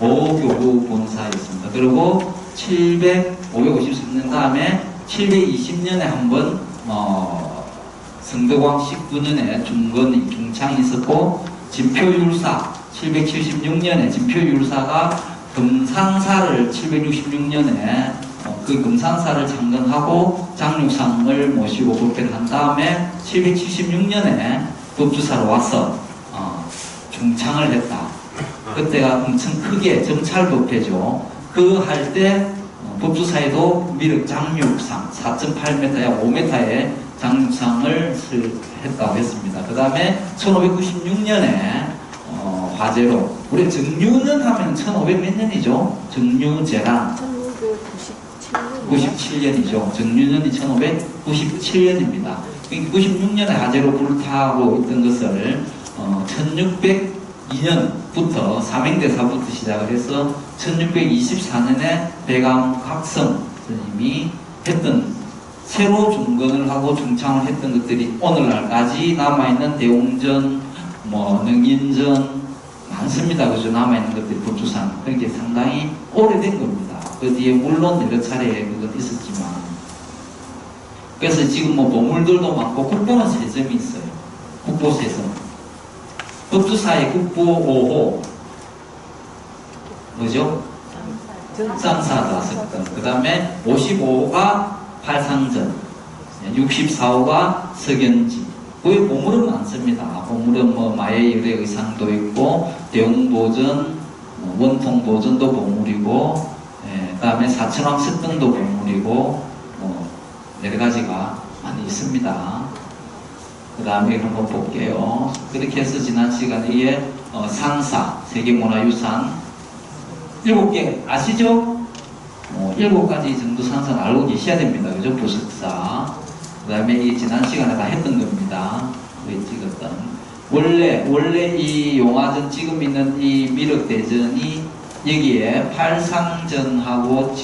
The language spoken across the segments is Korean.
오교구 본사였습니다. 그리고 553년 다음에 720년에 한번 성덕왕 19년에 중창이 있었고, 진표율사 776년에 진표율사가 금상사를 766년에 그 금상사를 창건하고 장육상을 모시고 법회를 한 다음에 776년에 법주사로 와서 중창을 했다. 그때가 엄청 크게 정찰법회죠. 그 할 때 법주사에도 미륵 장육상 4.8m, 약 5m의 장육상을 했다고 했습니다. 그 다음에 1596년에 화재로, 우리 정유는 하면 1500 몇 년이죠? 정유제란 97년이죠. 정유년이 1597년입니다. 96년에 화재로 불타고 있던 것을 1602년부터 삼행대사부터 시작을 해서 1624년에 배감각성 스님이 했던, 새로 중건을 하고 중창을 했던 것들이 오늘날까지 남아있는 대웅전, 능인전 많습니다. 그죠? 남아있는 것들이 법주상. 그게 상당히 오래된 겁니다. 그 뒤에 물론 여러 차례 그건 있었지만, 그래서 지금 보물들도 많고, 국보는 3점이 있어요. 국보 3점. 법주사의 국보 5호 뭐죠? 쌍사 5건. 그 다음에 55호가 팔상전, 64호가 석연지. 거의 보물은 많습니다. 보물은 마의 열의 의상도 있고, 대웅보전, 원통보전도 보물이고, 그 다음에 사천왕 석등도 보물이고, 여러 가지가 많이 있습니다. 그 다음에 한번 볼게요. 그렇게 해서 지난 시간에 이게 상사, 세계문화유산 7개 아시죠? 7가지 정도 상사는 알고 계셔야 됩니다. 그죠? 부석사. 그 다음에 이 지난 시간에 다 했던 겁니다. 왜 찍었던. 원래 이 용화전 지금 있는 이 미륵대전이 여기에 팔상전하고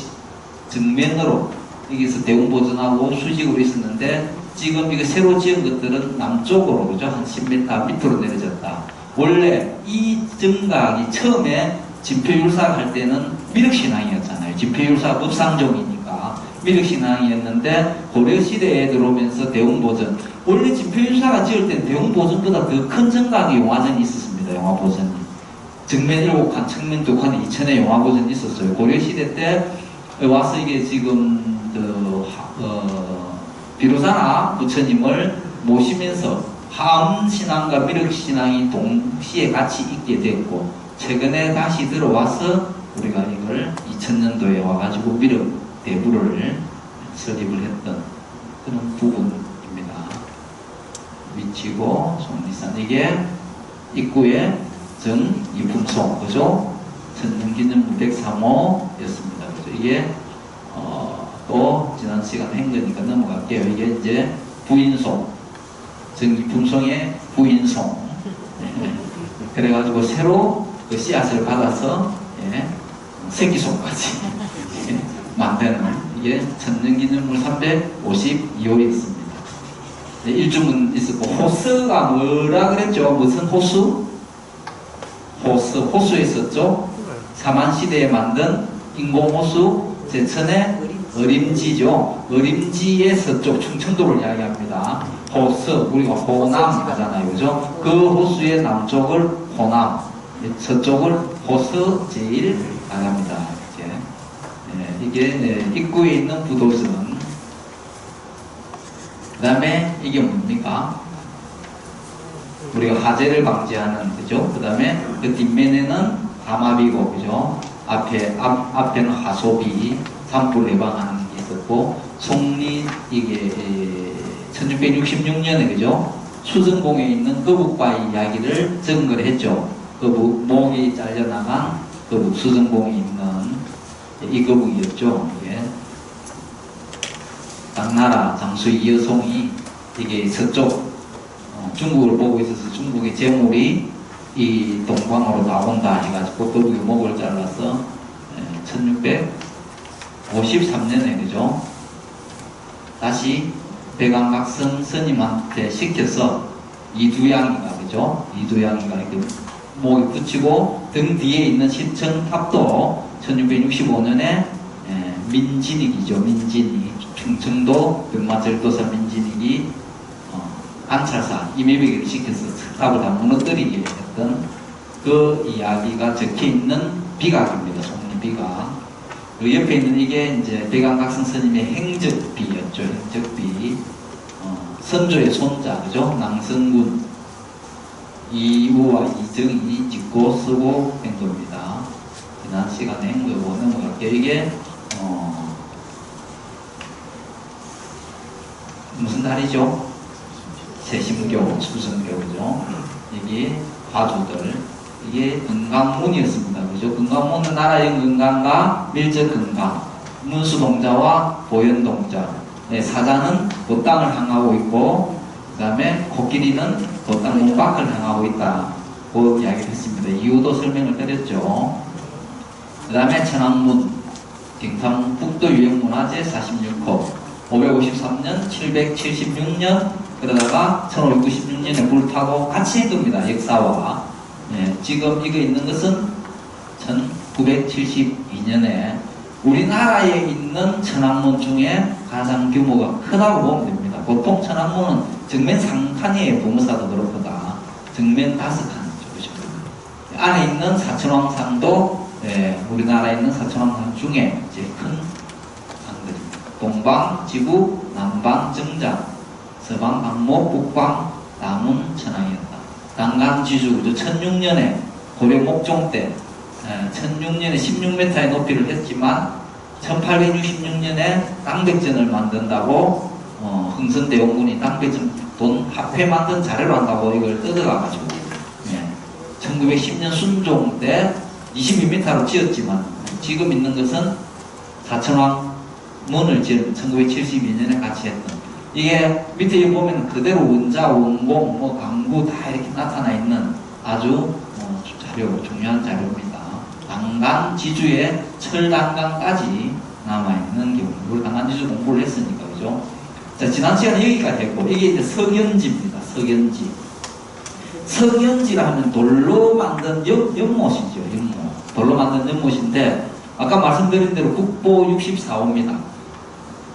정면으로 여기서 대웅보전하고 수직으로 있었는데, 지금 이거 새로 지은 것들은 남쪽으로, 그죠? 한 10m 밑으로 내려졌다. 원래 이 정각이 처음에 진표율사 할 때는 미륵신앙이었잖아요. 진표율사 법상종이니까 미륵신앙이었는데, 고려시대에 들어오면서 대웅보전, 원래 진표율사가 지을 때는 대웅보전보다 더 큰 정각이 용화전이 있었습니다. 용화보전이 정면 7칸, 측면 2칸에 2천의 용화보전이 있었어요. 고려시대 때 와서 이게 지금 비로자나 부처님을 모시면서 하암신앙과 미륵신앙이 동시에 같이 있게 됐고, 최근에 다시 들어와서 우리가 이걸 2000년도에 와가지고 미륵 대부를 설립을 했던 그런 부분입니다. 위치고 송리산, 이게 입구에 정이품송, 그죠? 천년기념 103호였습니다. 그죠? 이게 또 지난 시간에 한 거니까 넘어갈게요. 이게 이제 부인송, 정이품송의 부인송. 그래가지고 새로 그 씨앗을 받아서 새끼송까지 만드는, 이게 천년기념물 352호에 있습니다. 일주문 있었고, 호수가 뭐라 그랬죠? 무슨 호수? 호수에 있었죠? 사만시대에 만든 인공호수, 제천의 어림지죠. 어림지의 서쪽 충청도를 이야기합니다. 호수, 우리가 호남 하잖아요. 그죠? 그 호수의 남쪽을 호남, 서쪽을 호수 제일 나갑니다. 이게 입구에 있는 부도선. 그 다음에 이게 뭡니까? 우리가 화재를 방지하는, 그죠? 그 다음에 그 뒷면에는 가마비고, 그죠? 앞에는 화소비, 산불 예방하는 게 있었고, 송리, 이게 1666년에, 그죠? 수정봉에 있는 거북바위 이야기를 증거를 했죠. 거북, 목이 잘려나간 거북, 수정봉에 있는 이 거북이었죠. 이게 당나라 장수 이여송이 이게 서쪽 중국을 보고 있어서 중국의 재물이 이 동방으로 나온다 해가지고 거북이 목을 잘라서 1653년에, 그죠? 다시 백안각성 스님한테 시켜서 이두양이가, 그죠? 이두양이가 이렇게 목에 붙이고 등 뒤에 있는 시청탑도 1665년에 민진익이죠. 민진익 충청도 변마절도사 민진익이 관찰사 이매백을 시켜서 탑을 다 무너뜨리게 했던 그 이야기가 적혀있는 비각입니다. 송리비각. 그 옆에 있는 이게 이제 백안각성 스님의 행적비였죠. 행적비. 선조의 손자, 그죠? 낭성군 이우와 이정이 짓고 쓰고 된 겁니다. 지난 시간에 행거고 넘어갈게요. 이게 무슨 달이죠? 세심교, 수성교, 그죠? 이게 화주들, 이게 금강문이었습니다. 그죠? 금강문은 나라의 금강과 밀접 금강, 문수동자와 보현동자. 네, 사자는 도땅을 향하고 있고, 그 다음에 코끼리는 도땅 문밖을 향하고 있다고 이야기를 했습니다. 이유도 설명을 드렸죠. 그 다음에 천왕문, 경상북도 유형문화재 46호, 553년, 776년, 그러다가 1596년에 불타고 같이 한 겁니다. 역사와. 지금 이거 있는 것은 1972년에 우리나라에 있는 천왕문 중에 가장 규모가 크다고 보면 됩니다. 보통 천왕문은 정면 3칸이에요. 부모사도 그렇거다. 정면 5칸 쪽이죠. 안에 있는 사천왕상도 우리나라에 있는 사천왕상 중에 제일 큰 상들입니다. 동방, 지구, 남방, 정장, 서방, 강목, 북방, 남은, 천왕이었다. 난간지주, 1006년에 고려 목종 때 1006년에 16m의 높이를 했지만 1866년에 땅백전을 만든다고 흥선대원군이 땅백전 돈 화폐 만든 자료를 한다고 이걸 뜯어가가지고 1910년 순종 때 22m로 지었지만 지금 있는 것은 사천왕문을 지은 1972년에 같이 했던 이게 밑에 보면 그대로 원자, 원공, 뭐 강구 다 이렇게 나타나 있는 아주 자료, 중요한 자료입니다. 난간 지주에 철단강까지 남아있는 경우. 우리 난간 지주 공부를 했으니까, 그죠? 자, 지난 시간에 여기까지 했고, 이게 이제 석연지입니다. 석연지. 석연지라 하면 돌로 만든 연못이죠. 연못. 돌로 만든 연못인데, 아까 말씀드린 대로 국보 64호입니다.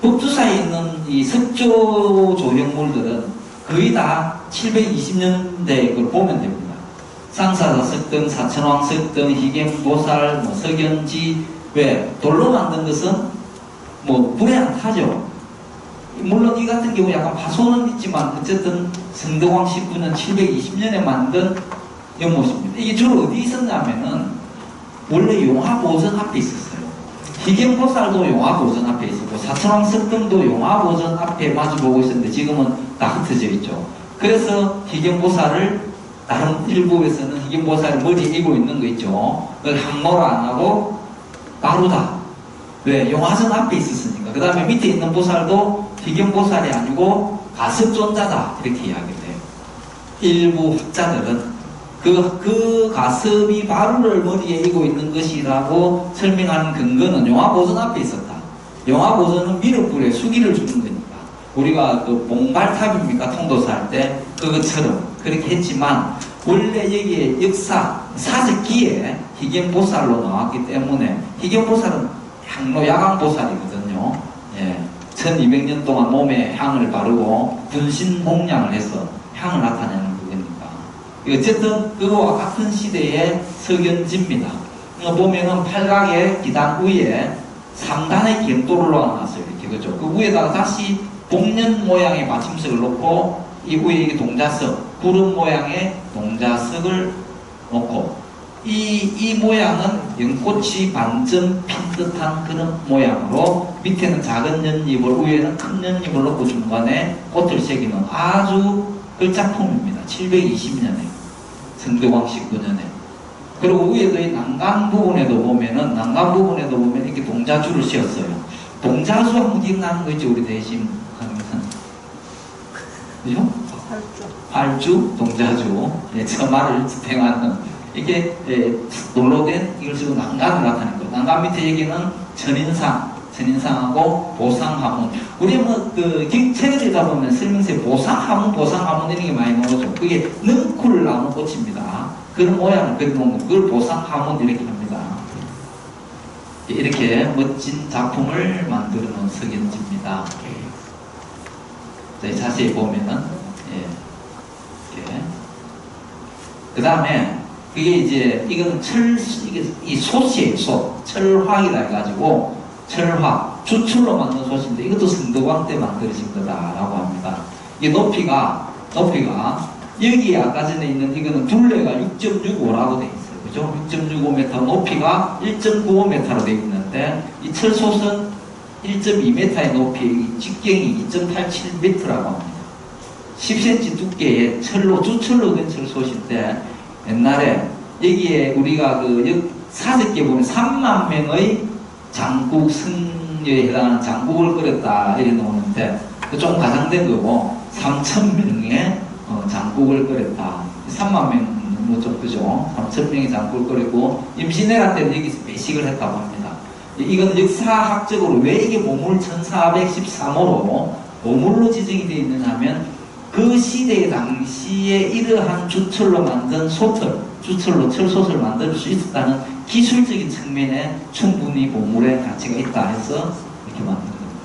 북두사에 있는 이 석조 조형물들은 거의 다 720년대 걸 보면 됩니다. 상사사 석등, 사천왕 석등, 희갱보살, 뭐 석연지. 왜? 돌로 만든 것은 뭐 불에 안 타죠. 물론 이 같은 경우 약간 파손은 있지만 어쨌든 성덕왕 19년 720년에 만든 연못입니다. 이게 주로 어디 있었냐면은 원래 용화보전 앞에 있었어요. 희경보살도 용화보전 앞에 있었고 사천왕 석등도 용화보전 앞에 마주보고 있었는데 지금은 다 흩어져 있죠. 그래서 희경보살을 다른 일부에서는 희경보살을 머리에 이고 있는 거 있죠. 그걸 항모로 안 하고 가루다. 왜? 용화전 앞에 있었으니까. 그 다음에 밑에 있는 보살도 희경보살이 아니고 가섭존자다. 이렇게 이야기를 해요. 일부 학자들은 그 가섭이 바루를 머리에 이고 있는 것이라고 설명하는 근거는 용화보전 앞에 있었다. 용화보전은 미륵불에 수기를 주는 거니까. 우리가 그 봉발탑입니까? 통도사 할 때 그것처럼 그렇게 했지만 원래 여기에 역사, 사적기에 희경보살로 나왔기 때문에 희경보살은 향로 야광보살이거든요. 1200년 동안 몸에 향을 바르고 분신봉양을 해서 향을 나타내는 그거니까. 어쨌든 그거와 같은 시대의 석연지입니다. 보면은 팔각의 기단 위에 3단의 gem도를 놓아놨어요. 이렇게, 그죠? 그 위에다가 다시 복년 모양의 받침석을 놓고 이 위에 이게 동자석, 구름 모양의 동자석을 놓고 이 모양은 연꽃이 반점 핀 듯한 그런 모양으로 밑에는 작은 연잎을 위에는 큰 연잎을 놓고 중간에 꽃을 새기는 아주 걸작품입니다. 720년에 성덕왕 19년에. 그리고 위에도 이 난간 부분에도 보면은 이렇게 동자주를 씌웠어요. 동자주 한번 기억나는 거 있죠? 우리 대신 하면서 그죠? 활주, 동자주, 처마를 집행하는 이게 놀로된 이걸 쓰고 난간을 나타낸 거예요. 난간 밑에 얘기는 천인상하고 보상하문. 우리 그 책을 읽다 보면 설명서에 보상하문 이런 게 많이 나오죠. 그게 능쿨 나무 꽃입니다. 그 그런 모양을 그려놓은 그걸 보상하면 이렇게 합니다. 이렇게 멋진 작품을 만들어 놓은 석연지입니다. 자세히 보면은, 예, 이렇게. 그 다음에, 그게 이제, 이거는 이게 이 솥이에요, 솥. 철화이라 해가지고, 철화, 주철로 만든 솥인데, 이것도 성덕왕 때 만들어진 거다라고 합니다. 이게 높이가, 여기에 아까 전에 있는 이거는 둘레가 6.65라고 되어 있어요. 그죠? 6.65m, 높이가 1.95m로 되어 있는데, 이 철솥은 1.2m의 높이, 직경이 2.87m라고 합니다. 10cm 두께의 철로, 주철로 된 철솥인데, 옛날에 여기에 우리가 사적계 보면 3만 명의 장국 승려에 해당하는 장국을 끓였다 이렇게 나오는데 좀 가장된 거고 3,000명의 장국을 끓였다. 3만 명 좀 그죠? 3,000명의 장국을 끓이고 임신왜란 때는 여기서 배식을 했다고 합니다. 이건 역사학적으로 왜 이게 보물 1413호로 보물로 지정이 되어 있느냐 하면 그 시대 당시에 이러한 주철로 만든 주철로 철솥을 만들 수 있었다는 기술적인 측면에 충분히 보물의 가치가 있다 해서 이렇게 만든 겁니다.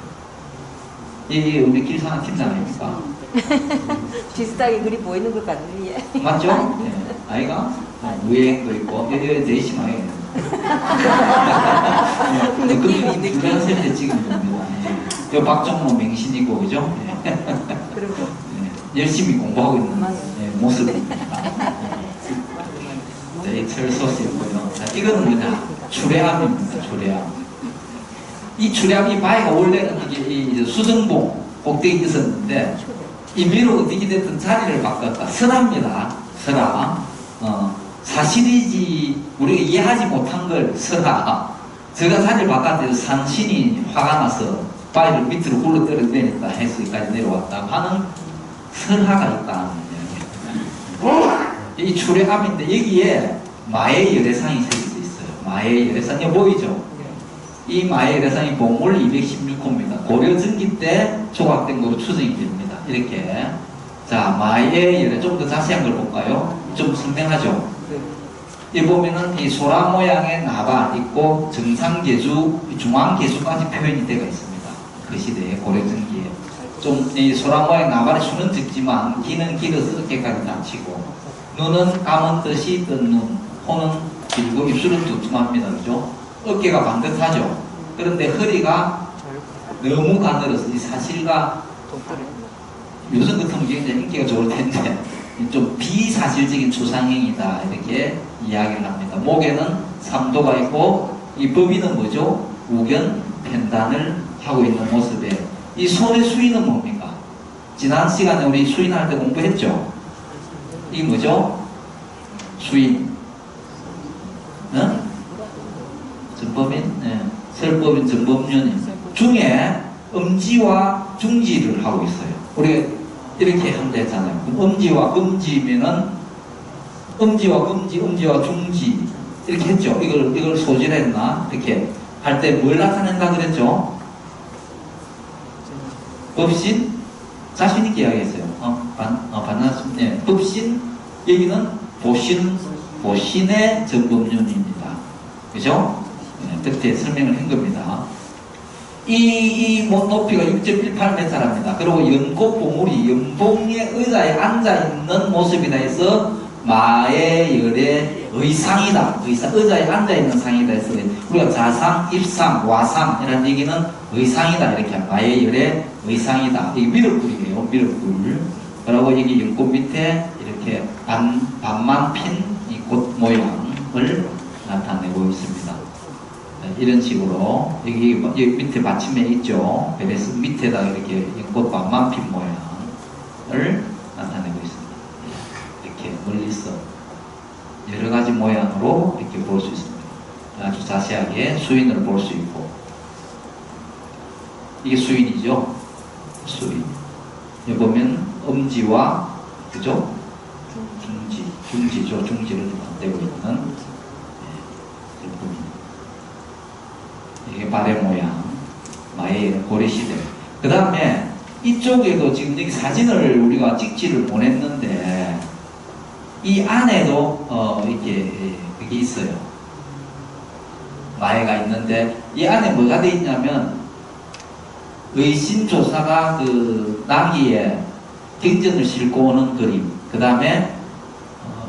이게 우리 길상한 팀장 아닙니까? 비슷하게 그리 보이는 것 같네요. 맞죠? 네. 아이가 무행도 있고 내심하게 느낌이 주변 때 찍은 겁니다. 이 박정모 맹신이고 그죠? 그리고 열심히 공부하고 있는 모습입니다. 이 철솥이고요. 이거는 뭐냐? 주례암입니다. 주례암. 이 주례암이 바위가 원래는 이게 수정봉 꼭대기 있었는데 이 위로 어떻게 됐든 자리를 바꿨다. 설화입니다. 설화. 사실이지 우리가 이해하지 못한 걸 설화. 제가 자리를 바꿨는데 산신이 화가 나서 바위를 밑으로 굴러 떨어뜨렸다 해서 여기까지 내려왔다 하는 설화가 있다는 이야기입니다. 이 주례암인데 여기에 마의 열애상이 새겨져 있어요. 마의 열애상이 보이죠? 이 마의 열애상이 보물 216호입니다. 고려 전기 때 조각된 거로 추정이 됩니다. 이렇게. 자, 마의 열애 좀 더 자세한 걸 볼까요? 좀 설명하죠? 여기 보면은 이 소라 모양의 나바 있고 정상계주, 중앙계주까지 표현이 되어 있습니다. 그 시대에 고려 전기에. 좀 이 소라 모양 나발의 수는 적지만 귀는 길어서 어깨까지 닫히고 눈은 감은 듯이 뜬 눈, 코는 길고 입술은 두툼합니다. 그죠? 어깨가 반듯하죠. 그런데 허리가 너무 가늘어서 이 사실과 요즘 같으면 굉장히 인기가 좋을 텐데 좀 비사실적인 추상행이다 이렇게 이야기를 합니다. 목에는 삼도가 있고 이 법인은 뭐죠? 우견 편단을 하고 있는 모습에 이 손의 수인은 뭡니까? 지난 시간에 우리 수인할 때 공부했죠? 이게 뭐죠? 수인. 전법인? 네. 설법인 전법륜인. 중에 음지와 중지를 하고 있어요. 우리가 이렇게 한다 했잖아요. 음지와 금지면은 음지와 금지, 음지와 중지 이렇게 했죠. 이걸 소질했나? 이렇게 할 때 뭘 나타낸다 그랬죠? 법신 자신있게 이야기했어요. 반납습니다. 네. 법신 여기는 보신의 전법륜입니다. 그죠? 네, 끝에 설명을 한 겁니다. 이 높이가 6.18m랍니다. 그리고 연꽃 보물이 연봉의 의자에 앉아있는 모습이다 해서 마의 열의 의상이다. 의자에 앉아있는 상이다 해서 우리가 자상, 입상, 와상 이런 얘기는 의상이다. 이렇게 마의 열의 의상이다. 이게 미륵불이에요. 미륵불. 그리고 여기 연꽃 밑에 이렇게 반만 핀 이 꽃 모양을 나타내고 있습니다. 이런 식으로 여기 밑에 받침에 있죠. 베레스 밑에다 이렇게 연꽃 반만 핀 모양을 나타내고 있습니다. 이렇게 멀리서 여러 가지 모양으로 이렇게 볼 수 있습니다. 아주 자세하게 수인을 볼 수 있고 이게 수인이죠. 수인. 여기 보면 음지와 그죠? 중지죠. 중지를 만들고 있는 이게 발의 모양, 마의 고려시대. 그 다음에 이쪽에도 지금 여기 사진을 우리가 찍지를 못했는데 이 안에도 이렇게 그게 있어요. 마애가 있는데 이 안에 뭐가 돼 있냐면 의신조사가 그 나귀에 경전을 싣고 오는 그림, 그 다음에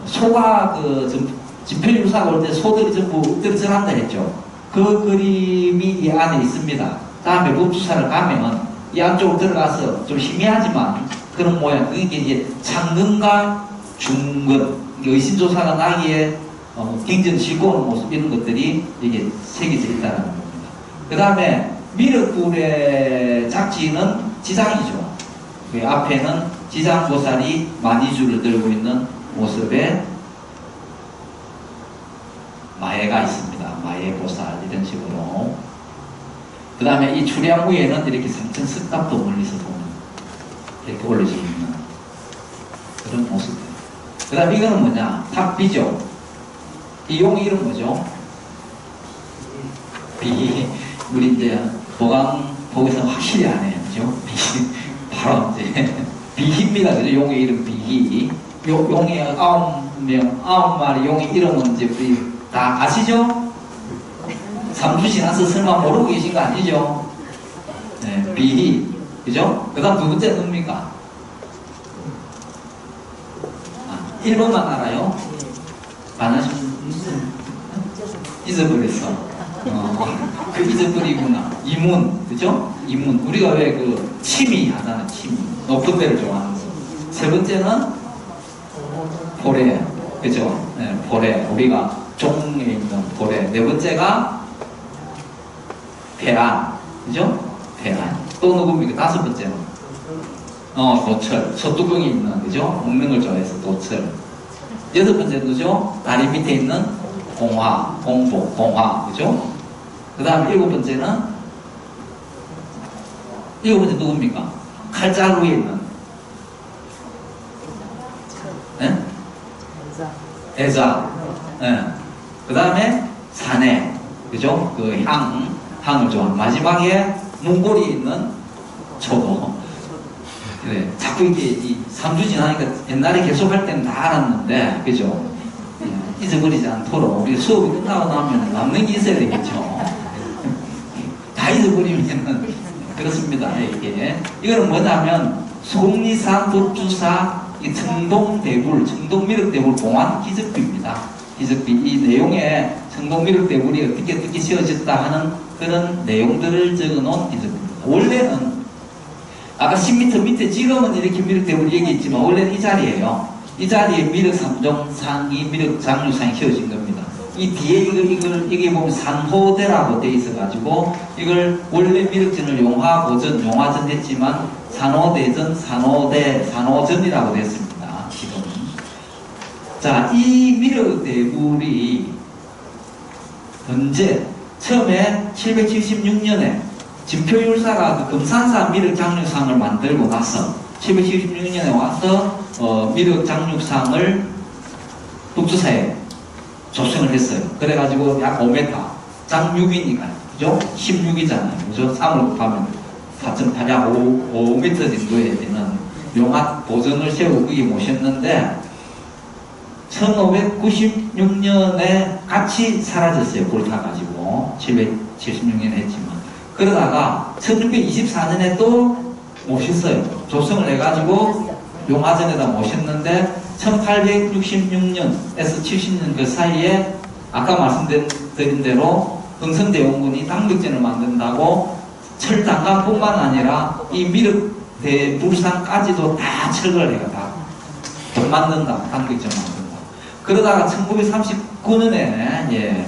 소가 그 집회유사가 올 때 소들이 전부 엎드려진다 했죠. 그 그림이 이 안에 있습니다. 다음에 법주사를 가면 이 안쪽으로 들어가서 좀 희미하지만 그런 모양, 그게 이제 창근과 중근, 의신조사가 나귀에 경전을 싣고 오는 모습, 이런 것들이 이게 새겨져 있다는 겁니다. 그 다음에 미륵불의 작지는 지장이죠. 그 앞에는 지장보살이 마니주를 들고 있는 모습의 마예가 있습니다. 마예보살, 이런 식으로. 그 다음에 이 주량 위에는 이렇게 삼천 석갑도 멀리서 보는, 이렇게 올려져 있는 그런 모습들. 그 다음에 이거는 뭐냐? 탑비죠. 이 용의 이름 뭐죠? 비. 우리 이제 보강 보고서 확실히 안 해요. 그죠? 비. 바로 이제 비희입니다. 그죠? 용의 이름 비희. 용의 9마리 용의 이름은 이제 우리 다 아시죠? 3주 지나서 설마 모르고 계신 거 아니죠? 네, 비희. 그죠? 그 다음 두 번째 뭡니까? 1번만 알아요? 안 하시면 잊어버렸어. 그 잊어버리구나. 이문, 그죠? 이문. 우리가 왜 그 취미 하잖아, 취미. 높은 데를 좋아하는 거. 세 번째는 보레, 그죠? 네, 보레. 우리가 종에 있는 보레. 네 번째가 배안, 그죠? 배안. 또 누굽니까? 다섯 번째는 도철. 소뚜껑이 있는, 그죠? 먹는 걸 좋아해서 도철. 여섯 번째 누구죠? 다리 밑에 있는 공화, 공복, 공화, 그죠? 그 다음에 일곱 번째는 누굽니까? 칼자루 위에 있는 네? 대자. 네. 그 다음에 사내, 그죠? 그 향을 좋아하는. 마지막에 문고리에 있는 초도. 그래. 자꾸 이게 3주 지나니까 옛날에 계속 할 때는 다 알았는데, 그죠? 잊어버리지 않도록 우리 수업이 끝나고 나면 남는 게 있어야 되겠죠. 다 잊어버리면 그렇습니다. 이게 이거는 뭐냐면 속리산 법주사 이 청동대불, 청동미륵대불 봉환 기적비입니다. 기적비. 이 내용에 청동미륵대불이 어떻게 세워졌다 하는 그런 내용들을 적어놓은 기적비입니다. 원래는 아까 10m 밑에 지금은 이렇게 미륵대불이 얘기했지만 원래는 이 자리예요. 이 자리에 미륵삼종상이 미륵장류상이 세워진 겁니다. 이 뒤에 이걸 여기 보면 산호대라고 돼 있어가지고 이걸 원래 미륵전을 용화전 했지만 산호대전, 산호전이라고 됐습니다. 지금. 자, 이 미륵대불이 언제 처음에 776년에 진표율사가 그 금산사 미륵장류상을 만들고 나서 776년에 와서 미륵장류상을 북두사에 조성을 했어요. 그래가지고 약 5m, 장 6이니까, 그죠? 16이잖아요. 그죠? 3을 곱하면 4.8, 약 5m 정도에 되는 용화 보전을 세우고 거기 모셨는데, 1596년에 같이 사라졌어요. 불타가지고. 776년에 했지만. 그러다가 1624년에 또 모셨어요. 조성을 해가지고 용화전에다 모셨는데 1866년에서 70년 그 사이에 아까 말씀드린 대로 흥선대원군이 당벽전을 만든다고 철장관뿐만 아니라 이 미륵대불상까지도 다 철거를 해가 다 돈 만든다, 당벽전 만든다. 그러다가 1939년에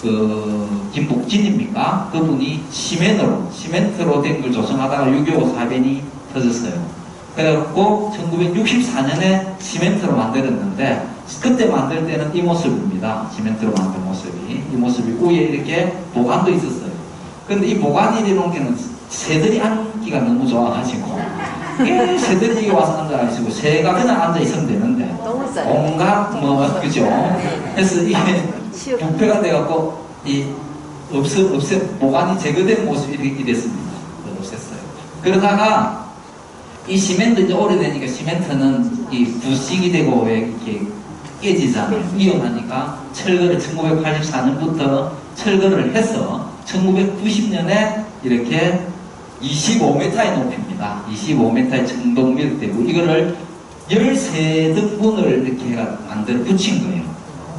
그 김복진입니까? 그분이 시멘트로 된 걸 조성하다가 6.25 사변이 터졌어요. 그래갖고 1964년에 시멘트로 만들었는데 그때 만들 때는 이 모습입니다. 시멘트로 만든 모습이. 이 모습이 위에 이렇게 보관도 있었어요. 근데 이 보관이 이런 게는 새들이 앉기가 너무 좋아가지고 새들이 와서 앉아가지고 새가 그냥 앉아있으면 되는데 온갖 그죠? 그래서 이게 부패가 돼갖고 보관이 제거된 모습이 이렇게 됐습니다. 없앴어요. 그러다가 이 시멘트 이제 오래되니까 시멘트는 이 부식이 되고 왜 이렇게 깨지잖아요. 위험하니까 철거를 1984년부터 철거를 해서 1990년에 이렇게 25m의 높이입니다. 25m의 청동 미륵대고 이거를 13등분을 이렇게 만들어 붙인 거예요.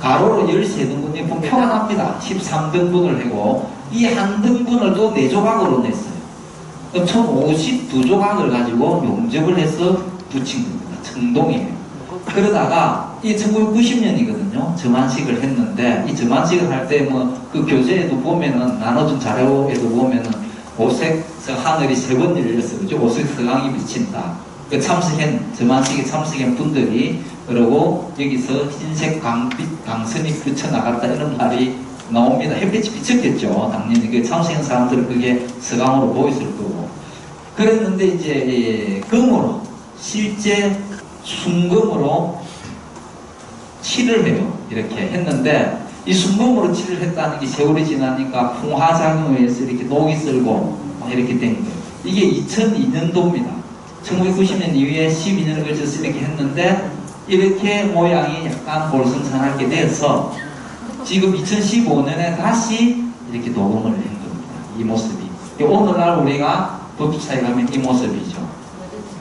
가로로 13등분이 보면 표가 납니다. 13등분을 하고 이 한 등분을 또 4조각으로 냈어요. 그럼 총 52조각을 가지고 용접을 해서 붙인 겁니다. 청동이에요. 그러다가 이 1990년이거든요. 점안식을 했는데 이 점안식을 할 때 뭐 그 교재에도 보면은 나눠준 자료에도 보면은 오색 하늘이 3번 열렸어요. 그죠? 오색 서강이 비친다. 그 점안식에 참석한 분들이 그러고 여기서 흰색 강선이 비쳐나갔다 이런 말이 나옵니다. 햇빛이 비쳤겠죠. 당연히 그 참석한 사람들은 그게 서강으로 보였을 거고. 그랬는데 이제 금으로 실제 순금으로 칠을 해요. 이렇게 했는데 이 순금으로 칠을 했다는 게 세월이 지나니까 풍화작용에 의해서 이렇게 녹이 슬고 이렇게 된 거예요. 이게 2002년도입니다. 1990년 이후에 12년을 걸쳐서 이렇게 했는데 이렇게 모양이 약간 볼성상하게 돼서 지금 2015년에 다시 이렇게 녹음을 한 겁니다. 이 모습이. 오늘날 우리가 법주사에 가면 이 모습이죠.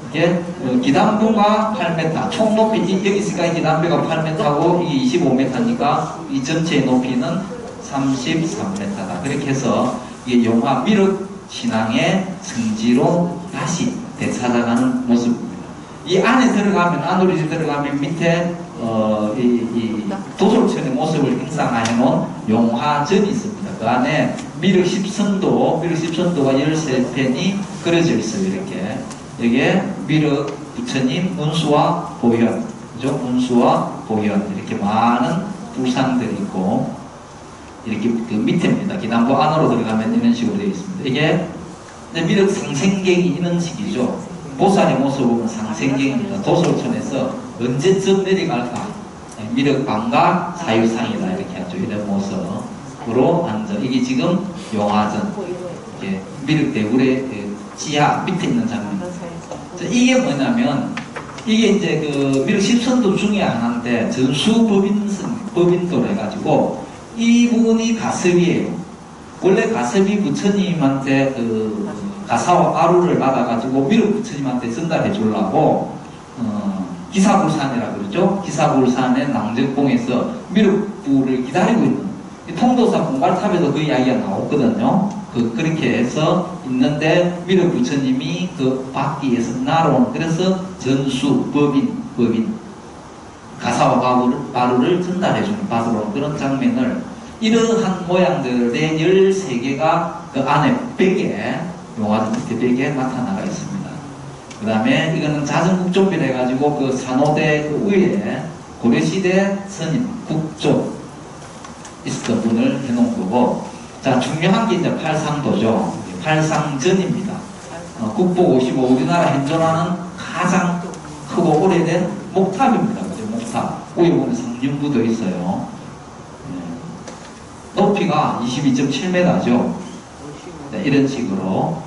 이게 기단부가 8m, 총 높이 여기서까지 기단부가 8m고 이게 25m니까 이 전체의 높이는 33m다. 그렇게 해서 이게 용화 미륵 신앙의 성지로 다시 되찾아가는 모습입니다. 이 안에 들어가면 안으로 들어가면 밑에 이 도솔천의 모습을 형상화해 놓은 용화전이 있습니다. 그 안에 미륵 10선도가 13편이 그려져 있어요. 이렇게. 여기에 미륵 부처님 운수와 보현, 그죠? 운수와 보현 이렇게 많은 불상들이 있고 이렇게 그 밑에입니다. 기남부 안으로 들어가면 이런 식으로 되어 있습니다. 이게 미륵 상생경이 이런 식이죠. 보살의 모습을 보면 상생경입니다. 도솔천에서 언제쯤 내려갈까? 미륵 방가 사유상이다 이렇게 하죠. 이런 모습으로 앉아. 이게 지금 용화전, 이게 미륵 대굴의 지하 밑에 있는 장면. 이게 뭐냐면 이게 이제 그 미륵 10선도 중에 하나인데 전수법인도로 해가지고 이 부분이 가섭이에요. 원래 가섭이 부처님한테 그 가사와 가루를 받아가지고 미륵 부처님한테 전달해 주려고 기사불산이라고 그러죠. 기사불산의 낭적봉에서 미륵부를 기다리고 있는 통도사 공갈탑에도 그 이야기가 나왔거든요. 그렇게 해서 있는데 미륵 부처님이 그 받기에서 날아온 그래서 전수 법인 가사와 가루를 전달해주는 받으러 온 그런 장면을 이러한 모양들의 13개가 그 안에 벽에 용화전 밑에 벽에 나타나가 있습니다. 그 다음에 이거는 자전국조비를 해가지고 그 산호대 그 위에 고려시대 스님 국조 있었던 분을 해놓은 거고 자, 중요한 게 이제 팔상도죠. 팔상전입니다. 국보 55 우리나라 현존하는 가장 크고 오래된 목탑입니다. 그죠? 목탑. 위에 보면 상륜부도 있어요. 높이가 22.7m죠. 이런 식으로.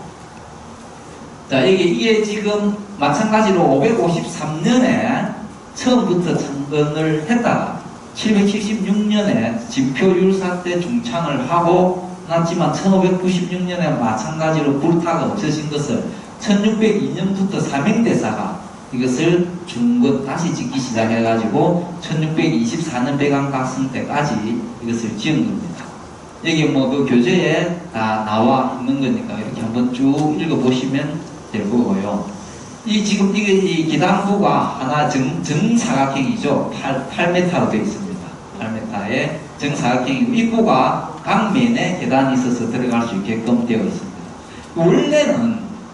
자, 이게 지금 마찬가지로 553년에 처음부터 창건을 했다가 776년에 진표율사 때 중창을 하고 났지만 1596년에 마찬가지로 불타가 없어진 것을 1602년부터 삼행대사가 이것을 중건 다시 짓기 시작해가지고 1624년 백안각성 때까지 이것을 지은 겁니다. 여기 뭐 그 교재에 다 나와 있는 거니까 이렇게 한번 쭉 읽어보시면 될 거고요. 지금 이 기단부가 하나 정사각형이죠. 8m로 되어 있습니다. 8m의 정사각형이고 입구가 각 면에 계단이 있어서 들어갈 수 있게끔 되어 있습니다.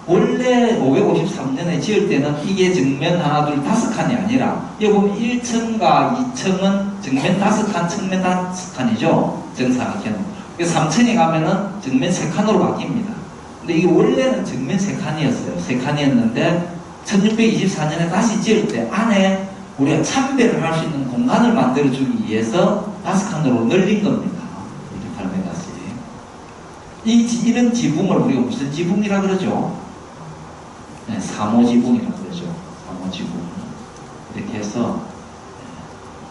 원래 553년에 지을 때는 이게 정면 하나 둘 5칸이 아니라 여기 보면 1층과 2층은 정면 5칸, 측면 5칸이죠. 정사각형. 3층에 가면은 정면 3칸으로 바뀝니다. 근데 이게 원래는 정면 3칸이었어요. 3칸이었는데 1624년에 다시 지을 때 안에 우리가 참배를 할 수 있는 공간을 만들어주기 위해서 5칸으로 늘린 겁니다. 이렇게 8m씩. 이런 지붕을 우리가 무슨 지붕이라 그러죠? 네, 사모지붕이라고 그러죠. 사모지붕. 이렇게 해서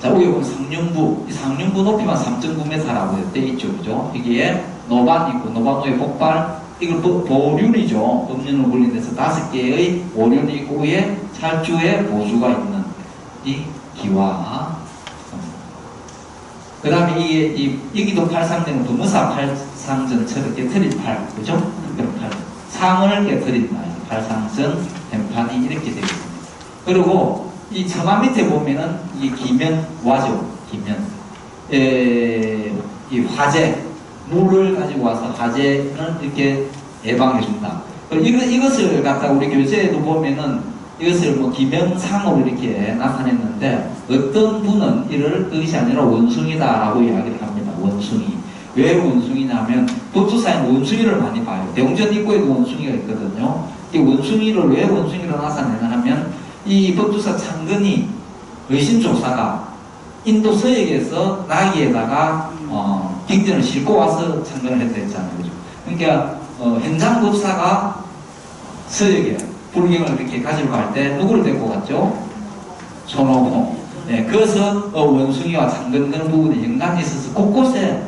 자, 여기 보면 상륜부, 이 상륜부 높이만 3.9m라고 되어 있죠. 그죠? 여기에 노반 있고, 노반 위에 폭발, 이걸 보륜이죠. 법륜으로 불린 데서 5개의 오륜이 있고, 위에 찰주에 보수가 있는 이 기와. 그 다음에 이게, 여기도 팔상되는 부무사 팔상전처럼 깨트린 팔, 그죠? 팔. 상을 깨트린다. 팔상전, 뱀판이 이렇게 되어 있습니다. 그리고 이 처마 밑에 보면은 이 기면와죠. 기면. 이 화재, 물을 가지고 와서 화재는 이렇게 예방해준다. 이것을 갖다가 우리 교재에도 보면은 이것을 뭐 기면상으로 이렇게 나타냈는데 어떤 분은 이를 그것이 아니라 원숭이다라고 이야기를 합니다. 원숭이. 왜 원숭이냐면 법조사에는 원숭이를 많이 봐요. 대웅전 입구에도 원숭이가 있거든요. 이 원숭이를 왜 원숭이로 나타내냐 하면 이 법조사 창근이 의심조사가 인도 서역에서 나귀에다가 빅전을 싣고 와서 창근을 했다 했잖아요. 그죠? 그러니까 현장 법사가 서역에 불경을 이렇게 가지러 갈 때 누구를 데리고 갔죠? 손오공. 네, 그래서 원숭이와 창근 그런 부분에 연관이 있어서 곳곳에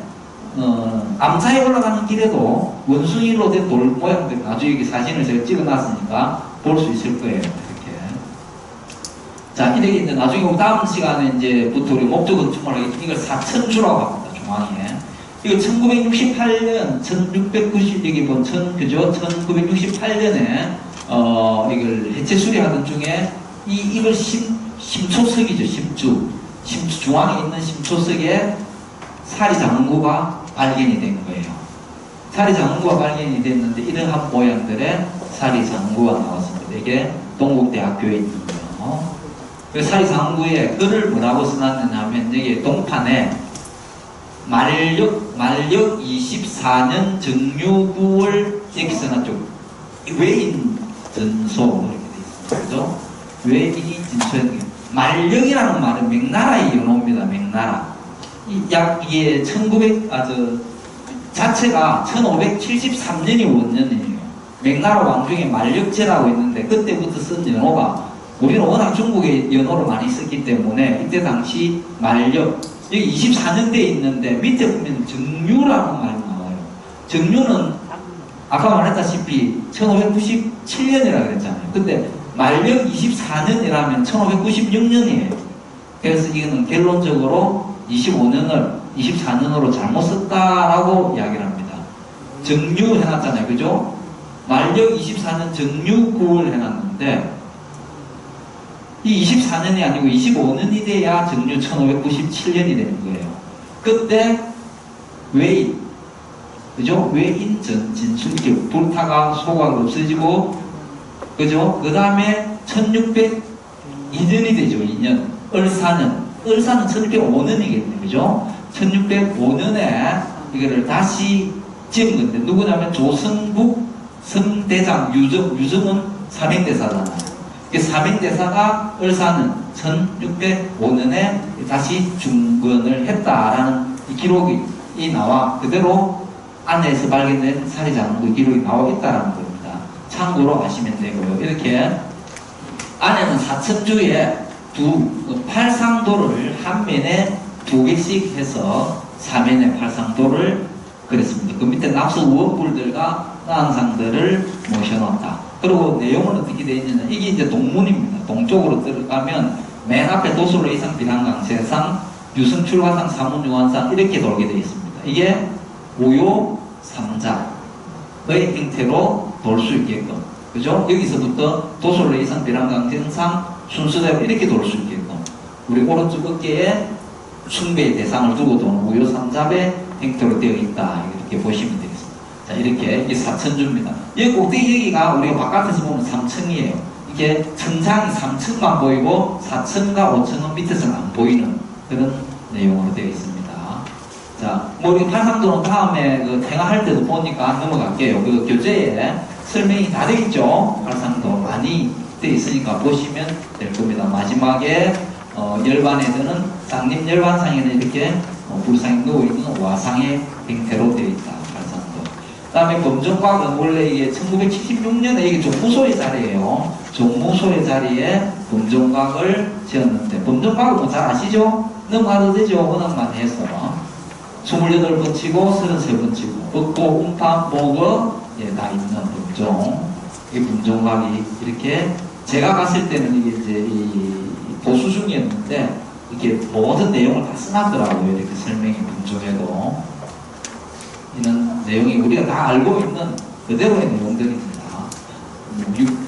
암사에 올라가는 길에도 원숭이로 된 돌 모양들 나중에 여기 사진을 제가 찍어놨으니까 볼 수 있을 거예요. 자, 이렇게 이제 나중에 다음 시간에 이제부터 우리 목조 건축을 하겠지만 이걸 사천주라고 합니다. 중앙에. 이거 1968년, 1690, 여기 본 그죠? 1968년에, 이걸 해체 수리하던 중에, 이걸 심초석이죠. 심주, 중앙에 있는 심초석에 사리장구가 발견이 된 거예요. 사리장구가 발견이 됐는데, 이러한 모양들의 사리장구가 나왔습니다. 이게 동국대학교에 있는 거예요. 그 사리장구에 글을 뭐라고 써놨느냐면 여기 동판에 만력 24년 정유 9월 이렇게 써놨죠. 외인 전소 이렇게 돼 있습니다. 그죠? 외인이 진소했는 게 만력이라는 말은 명나라의 연호입니다. 명나라. 이게 자체가 1573년이 원년이에요. 명나라 왕중에 만력제라고 있는데 그때부터 쓴 연호가 우리는 워낙 중국의 연호를 많이 썼기 때문에 이때 당시 만력 여기 24년대에 있는데 밑에 보면 정유라는 말이 나와요. 정유는 아까 말했다시피 1597년이라고 그랬잖아요. 근데 만력 24년이라면 1596년이에요. 그래서 이거는 결론적으로 24년으로 잘못 썼다라고 이야기를 합니다. 정유 해놨잖아요. 그죠? 만력 24년 정유 9월 해놨는데 이 24년이 아니고 25년이 돼야 정유 1597년이 되는 거예요. 그때 외인, 그죠? 외인 진술, 이렇게 불타가 소각으로 없어지고, 그죠? 그 다음에 1602년이 되죠. 2년. 을사는 1605년이겠네요. 그죠? 1605년에 이거를 다시 지은 건데, 누구냐면 조선국 성대장 유정은 삼행대사잖아요. 삼행대사가 을사는 1605년에 다시 중건을 했다라는 이 기록이 나와 그대로 안에서 발견된 사리장구 기록이 나와 있다라는 겁니다. 참고로 하시면 되고요. 이렇게 안에는 사천주에 팔상도를 한 면에 2개씩 해서 4면의 팔상도를 그랬습니다. 그 밑에 납수 우원불들과 나항상들을 모셔놨다. 그리고 내용은 어떻게 되어 있느냐. 이게 이제 동문입니다. 동쪽으로 들어가면 맨 앞에 도솔로 이상 비랑강세상 유성출화상 사문유한상 이렇게 돌게 되어 있습니다. 이게 오요 삼자의 형태로 돌 수 있게끔. 그죠? 여기서부터 도솔로 이상 비랑강세상 순서대로 이렇게 돌 수 있게끔. 우리 오른쪽 어깨에 숭배의 대상을 두고 도는 오요 삼잡의 형태로 되어 있다. 이렇게 보시면 되겠습니다. 자, 이렇게 이게 사천주입니다. 여기 꼭대기 여기가 우리가 바깥에서 보면 3층이에요. 이게 천장이 3층만 보이고 4층과 5층은 밑에서는 안 보이는 그런 내용으로 되어 있습니다. 자, 뭐 우리 팔상도는 다음에 그 행할 때도 보니까 넘어갈게요. 그 교재에 설명이 다 되어 있죠. 팔상도 많이 되어 있으니까 보시면 될 겁니다. 마지막에 열반에서는 쌍림 열반상에는 이렇게 불상이 누워있는 와상의 형태로 되어 있다. 그 다음에 범정각은 원래 이게 1976년에 이게 종무소의 자리예요. 종무소의 자리에 범정각을 지었는데, 범정각은 뭐 잘 아시죠? 넘어가도 되죠. 워낙 많이 해서. 28번 치고 33번 치고 붓고 음파 목어 예, 다 있는 분종. 이 분종학이 이렇게 제가 갔을 때는 이게 이제 이 보수 중이었는데 이렇게 모든 내용을 다 써놨더라고요. 이렇게 설명이 분종에도 이런 내용이 우리가 다 알고 있는 그대로의 내용들입니다.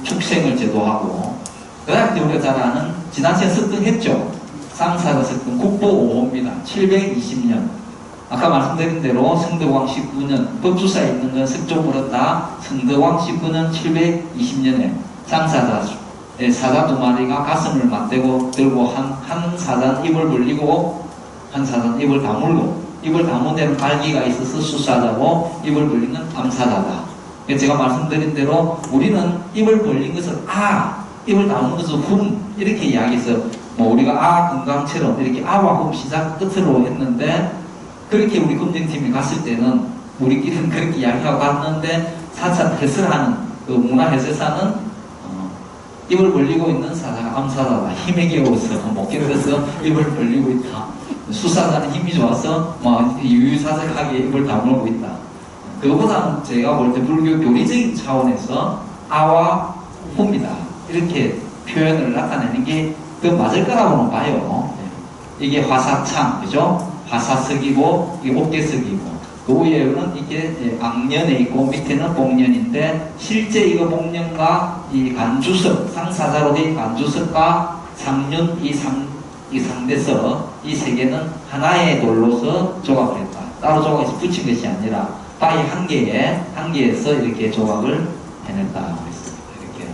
축생을 제도하고 그 다음에 우리가 잘 아는 지난주에 석등했죠. 쌍사가 석등 국보 5호입니다. 720년 아까 말씀드린 대로 성덕왕 19년 법주사에 있는 건 석조물었다. 성덕왕 19년 720년에 쌍사자 사자 두 마리가 가슴을 맞대고 들고 한 사자는 입을 벌리고 한 사자는 입을 다물고 입을 다문 데는 갈기가 있어서 수사자고 입을 벌리는 암사자다. 제가 말씀드린 대로 우리는 입을 벌린 것을 입을 다문 것을 이렇게 이야기해서 뭐 우리가 건강처럼 이렇게 와 시작 끝으로 했는데 그렇게 우리 검증팀이 갔을 때는 우리끼리는 그렇게 이야기하고 갔는데 사찰 해설하는 그 문화 해설사는 입을 벌리고 있는 사자가 암사자다. 힘에 겨워서 못 견뎌서 입을 벌리고 있다. 수사자는 힘이 좋아서 유유자적하게 입을 다물고 있다. 그거보다는 제가 볼 때 불교 교리적인 차원에서 아와 후입니다. 이렇게 표현을 나타내는 게 더 맞을 거라고는 봐요. 이게 화사창, 그죠? 화사석이고, 이게 옥계석이고, 그 위에는 이게 악년에 있고, 밑에는 복년인데, 실제 이거 복년과 이 간주석, 상사자로 된 간주석과 상륜, 이 상대석, 이 세 개는 하나의 돌로서 조각을 했다. 따로 조각해서 붙인 것이 아니라, 바위 한 개에서 이렇게 조각을 해냈다고 했습니다. 이렇게.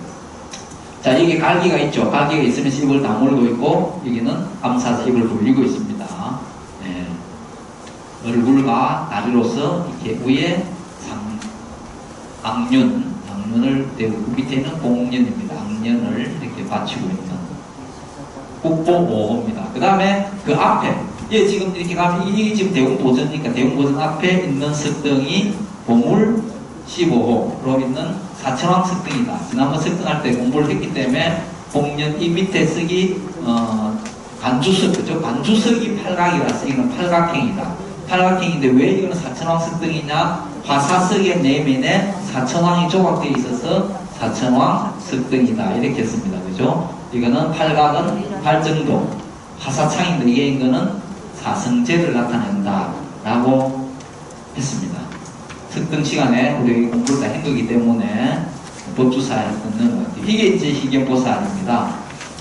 자, 이게 갈기가 있죠. 갈기가 있으면서 입을 다물고 있고, 여기는 암사자 입을 벌리고 있습니다. 네. 얼굴과 다리로서 이렇게 위에 악륜을 대고 밑에는 복년입니다. 악년을 이렇게 받치고 있는 국보 5호입니다. 그 다음에 그 앞에 지금 이렇게 가면 이게 지금 대웅보전이니까 대웅보전 앞에 있는 석등이 보물 15호로 있는 사천왕 석등이다. 지난번 석등할 때 공부를 했기 때문에 복년 이 밑에 석이 간주석, 그죠? 간주석이 팔각이라서 이거는 팔각행이다. 팔각행인데 왜 이거는 사천왕 석등이냐? 화사석의 내면에 사천왕이 조각되어 있어서 사천왕 석등이다. 이렇게 했습니다. 그죠? 이거는 팔각은 팔정도, 화사창인데 이거는 사성제를 나타낸다. 라고 했습니다. 석등 시간에 우리 공부를 다 한 거기 때문에 법주사에 듣는 것 같아요. 이게 이제 희경보살입니다.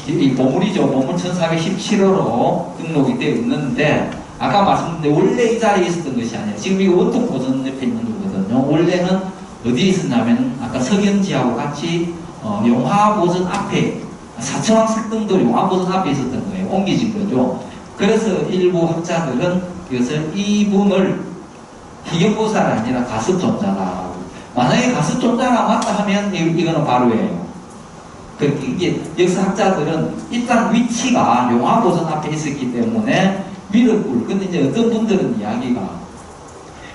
이 보물이죠. 보물 1417호로 등록이 되어 있는데 아까 말씀드린 데 원래 이 자리에 있었던 것이 아니에요. 지금 이거 원통 보전 옆에 있는 거거든요. 원래는 어디에 있었냐면 아까 석연지하고 같이 용화보전 앞에 사천왕 석등도 용화보전 앞에 있었던 거예요. 옮기진 거죠. 그래서 일부 학자들은 이것을 이분을 희경보살이 아니라 가습존자다. 만약에 가습존자가 맞다 하면 이거는 바로예요. 이게 역사학자들은 일단 위치가 용화보전 앞에 있었기 때문에 미륵불. 근데 이제 어떤 분들은 이야기가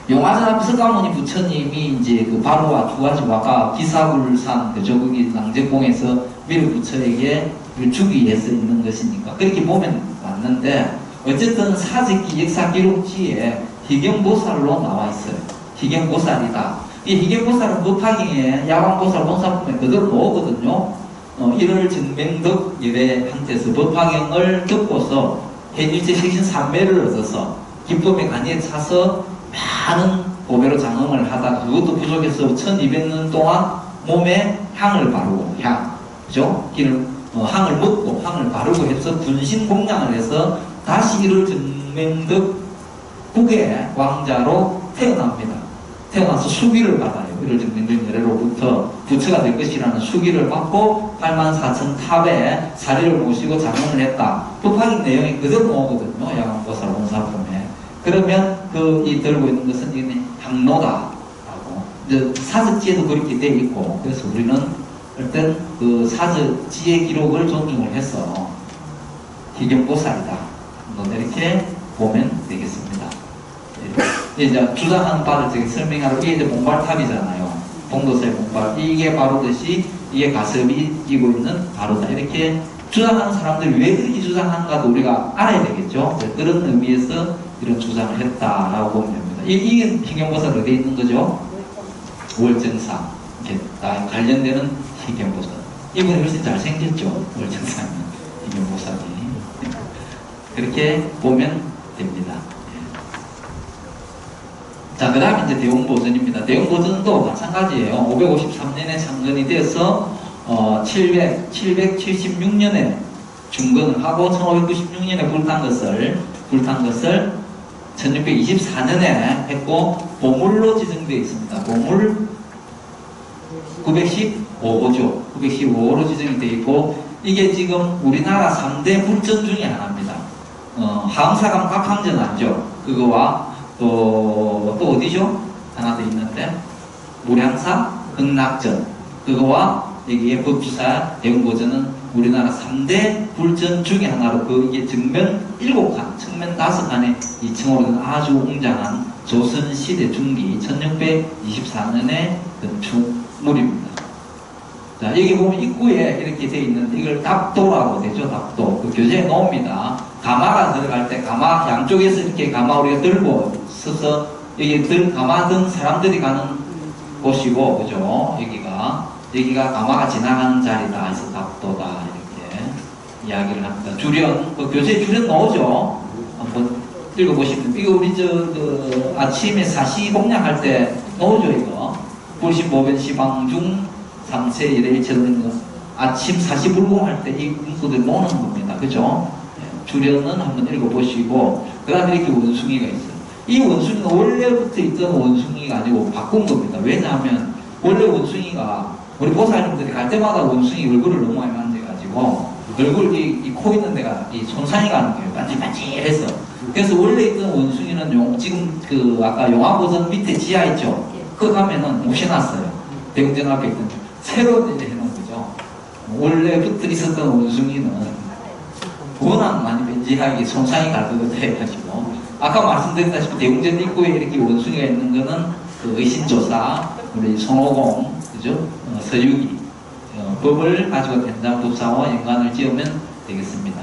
용화전 앞에 석가모니 부처님이 이제 그 바로와 두 가지 아까 기사불산 그죠? 거기 낭제공에서 미륵 부처에게 주기 위해서 있는 것이니까 그렇게 보면 맞는데 어쨌든 사직기 역사 기록지에 희경보살로 나와 있어요. 희경보살이다. 이 희경보살은 법화경에 야광보살 본사품에 그대로 나오거든요. 1월 정명덕 예배한테서 법화경을 듣고서 해일체 식신 3매를 얻어서 기법의 간이에 차서 많은 고배로 장엄을 하다가 그것도 부족해서 1200년 동안 몸에 향을 바르고 그죠? 향을 먹고 향을 바르고 해서 분신 공양을 해서 다시 1월 정명덕 국의 왕자로 태어납니다. 태어나서 수기를 받아요. 1월 정명덕 열애로부터 부처가 될 것이라는 수기를 받고 84,000탑에 사리를 모시고 장엄을 했다. 법화경 내용이 그대로 나오거든요. 야광보살 본사품에. 그러면 이 들고 있는 것은 이게 향로다라고. 이제 사적지에도 그렇게 되어 있고, 그래서 우리는 일단 그 사적지의 기록을 존중을 해서 희경보살이다. 이렇게 보면 되겠습니다. 이제 주장하는 바를 저기 설명하러 이게 이제 봉발탑이잖아요. 봉도사의 봉발. 이게 바로듯이 이게 가섭이 이고 있는 바로다. 이렇게 주장하는 사람들이 왜 그렇게 주장하는가도 우리가 알아야 되겠죠. 그런 의미에서 이런 주장을 했다라고 보면 됩니다. 이게 희경보살 어디에 있는 거죠? 월정사. 이렇게 다 관련되는 희경보살. 이분이 훨씬 잘생겼죠. 월정사는 희경보살이. 그렇게 보면 됩니다. 자, 그 다음에 이제 대웅보전입니다. 대웅보전도 마찬가지예요. 553년에 창건이 돼서 776년에 중건을 하고 1596년에 불탄 것을 1624년에 했고 보물로 지정되어 있습니다. 보물 915호죠. 915호로 지정이 되어 있고 이게 지금 우리나라 3대 불전 중에 하나입니다. 하암사감 각항전 알죠? 그거와 또 어디죠? 하나 더 있는데 무량사 극락전 그거와 여기에 법주사 대웅보전은 우리나라 3대 불전 중에 하나로 이게 정면 7칸, 측면 5칸의 이 층으로 된 아주 웅장한 조선시대 중기 1624년의 건축물입니다. 자, 여기 보면 입구에 이렇게 되어 있는데 이걸 답도라고 되죠. 답도. 그 교재에 놓습니다. 가마가 들어갈 때 가마 양쪽에서 이렇게 가마 우리가 들고 서서 여기 가마든 사람들이 가는 곳이고 그죠? 여기가 가마가 지나가는 자리다 해서 답도다 이렇게 이야기를 합니다. 주련, 그 교재에 주련 나오죠? 한번 읽어보시면 이거 우리 아침에 사시공양할 때 나오죠 이거. 불신보변 시방중 상세 이래일체는 거 아침 사시불공할 때 이 문구들 모는 겁니다. 그죠? 주련은 한번 읽어보시고 그 다음에 이렇게 원숭이가 있어요. 이 원숭이는 원래부터 있던 원숭이가 아니고 바꾼 겁니다. 왜냐하면 원래 원숭이가 우리 보살님들이 갈 때마다 원숭이 얼굴을 너무 많이 만져가지고 얼굴 이 코 있는 데가 이 손상이 가는 거예요. 반질반질해서. 그래서 원래 있던 원숭이는 지금 그 아까 용화보전 밑에 지하 있죠. 그 가면은 못 해놨어요. 대웅전 앞에 있던 새로 이제 해놓은 거죠. 원래부터 있었던 원숭이는 워낙 많이 변질하게 손상이 갈 것 같아 해가지고 아까 말씀드렸다시피 대웅전 입구에 이렇게 원숭이가 있는 거는 그 의신조사 우리 손오공 그죠? 서유기 법을 가지고 된장법사와 연관을 지으면 되겠습니다.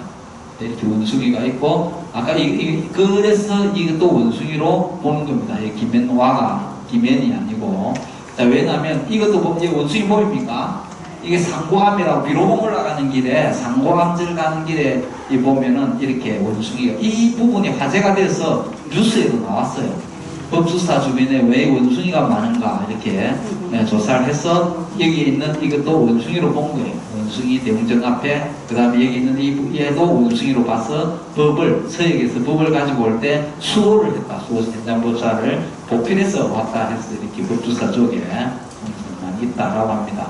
이렇게 원숭이가 있고 아까 그래서 이것도 원숭이로 보는 겁니다. 김면화가 김면이 아니고 자, 왜냐하면 이것도 원숭이 보입니까? 이게 상고암이라고 비로봉 올라가는 길에 상고암절 가는 길에 보면은 이렇게 원숭이가 이 부분이 화제가 돼서 뉴스에도 나왔어요. 법수사 주변에 왜 원숭이가 많은가 이렇게 조사를 해서 여기 있는 이것도 원숭이로 본 거예요. 원숭이 대웅전 앞에 그 다음에 여기 있는 얘도 원숭이로 봐서 서역에서 법을 가지고 올 때 수호를 했다. 수호 현장법사를 보필해서 왔다 해서 이렇게 법주사 쪽에 많이 있다라고 합니다.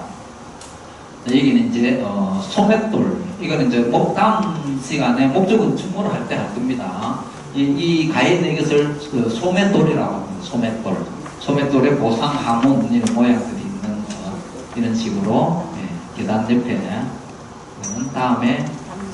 여기는 이제 소맷돌 이거는 이제 다음 시간에 목적은 충분을 할 때 할 겁니다. 이 가인의 이것을 그 소맷돌이라고 합니다. 소맷돌. 소맷돌에 보상 하문 이런 모양들이 있는 이런 식으로 계단 옆에 다음에